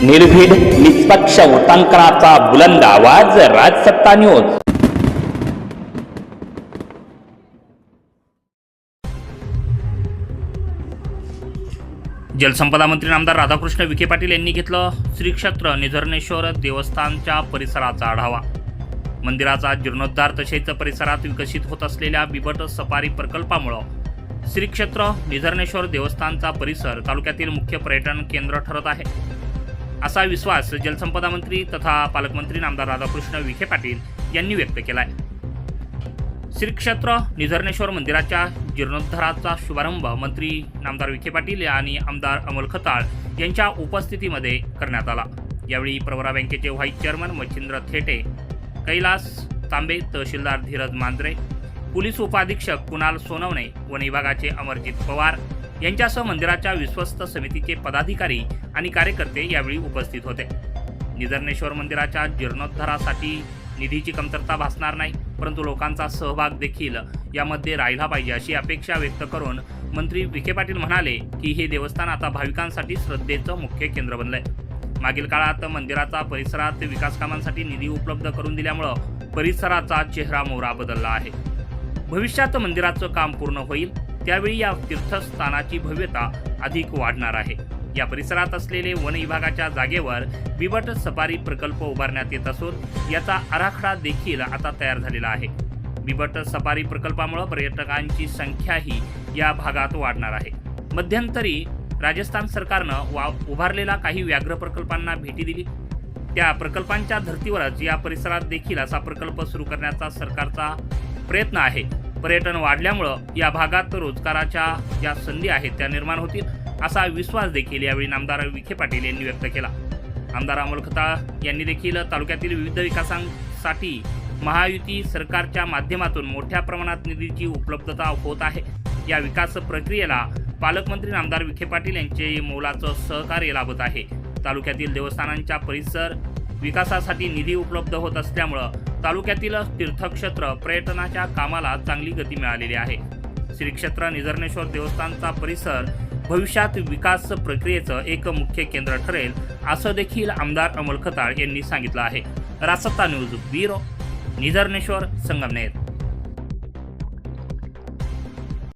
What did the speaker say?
निर्भीड निष्पक्ष वृत्तांकनाचा बुलंद आवाज, राजसत्ता न्यूज। जलसंपदा मंत्री आमदार राधाकृष्ण विखे पाटील यांनी घेतलं श्री क्षेत्र निझर्णेश्वर देवस्थानच्या परिसराचा आढावा। मंदिराचा जीर्णोद्धार तसेच परिसरात विकसित होत असलेल्या बिबट सफारी प्रकल्पामुळे श्री क्षेत्र निझर्णेश्वर देवस्थानचा परिसर तालुक्यातील मुख्य पर्यटन केंद्र ठरत आहे, असा विश्वास जलसंपदा मंत्री तथा पालकमंत्री आमदार राधाकृष्ण विखे पाटील यांनी व्यक्त केला आहे। श्री क्षेत्र निझर्णेश्वर मंदिराच्या जीर्णोद्धाराचा शुभारंभ मंत्री नामदार विखे पाटील आणि आमदार अमोल खताळ यांच्या उपस्थितीमध्ये करण्यात आला। यावेळी प्रवरा बँकेचे व्हाईस चेअरमन मच्छिंद्र थेटे, कैलास तांबे, तहसीलदार धीरज मांजरे, पोलीस उपाधीक्षक कुणाल सोनवणे, वन विभागाचे अमरजित पवार यांच्यासह मंदिराच्या विश्वस्त समितीचे पदाधिकारी आणि कार्यकर्ते यावेळी उपस्थित होते। निझर्णेश्वर मंदिराच्या जीर्णोद्धारासाठी निधीची कमतरता भासणार नाही, परंतु लोकांचा सहभाग देखील यामध्ये राहिला पाहिजे अशी अपेक्षा व्यक्त करून मंत्री विखे पाटील म्हणाले की हे देवस्थान आता भाविकांसाठी श्रद्धेचं मुख्य केंद्र बनलंय। मागील काळात मंदिराचा परिसरात विकास कामांसाठी निधी उपलब्ध करून दिल्यामुळे परिसराचा चेहरा मोहरा बदलला आहे। भविष्यात मंदिराचं काम पूर्ण होईल त्यावेळी या तीर्थस्थानाची भव्यता अधिक वाढणार आहे। या परिसरात असलेले वन विभागाच्या जागेवर बिबट सफारी प्रकल्प उभारण्यात येत असून याचा आराखडा देखील आता तयार झालेला आहे। बिबट सफारी प्रकल्पामुळे पर्यटकांची संख्याही या भागात वाढणार आहे। मध्यंतरी राजस्थान सरकारनं उभारलेला काही व्याघ्र प्रकल्पांना भेटी दिली, त्या प्रकल्पांच्या धर्तीवरच या परिसरात देखील असा प्रकल्प सुरू करण्याचा सरकारचा प्रयत्न आहे। पर्यटन वाढल्यामुळं या भागात रोजगाराच्या ज्या संधी आहेत त्या निर्माण होतील असा विश्वास देखील यावेळी नामदार विखे पाटील यांनी व्यक्त केला। आमदार अमोल खताळ यांनी देखील तालुक्यातील विविध विकासांसाठी महायुती सरकारच्या माध्यमातून मोठ्या प्रमाणात निधीची उपलब्धता होत आहे। या विकास प्रक्रियेला पालकमंत्री आमदार विखे पाटील यांचे मोलाचं सहकार्य लाभत आहे। तालुक्यातील देवस्थानांच्या परिसर विकासासाठी निधी उपलब्ध होत असल्यामुळे तालुक्यातील तीर्थक्षेत्र पर्यटनाच्या कामाला चांगली गती मिळालेली आहे। श्री क्षेत्र निझर्णेश्वर देवस्थानचा परिसर भविष्यात विकास प्रक्रियेचं एक मुख्य केंद्र ठरेल असं देखील आमदार अमोल खताळ यांनी सांगितलं आहे। राजसत्ता न्यूज ब्युरो, निझर्णेश्वर, संगमनेर।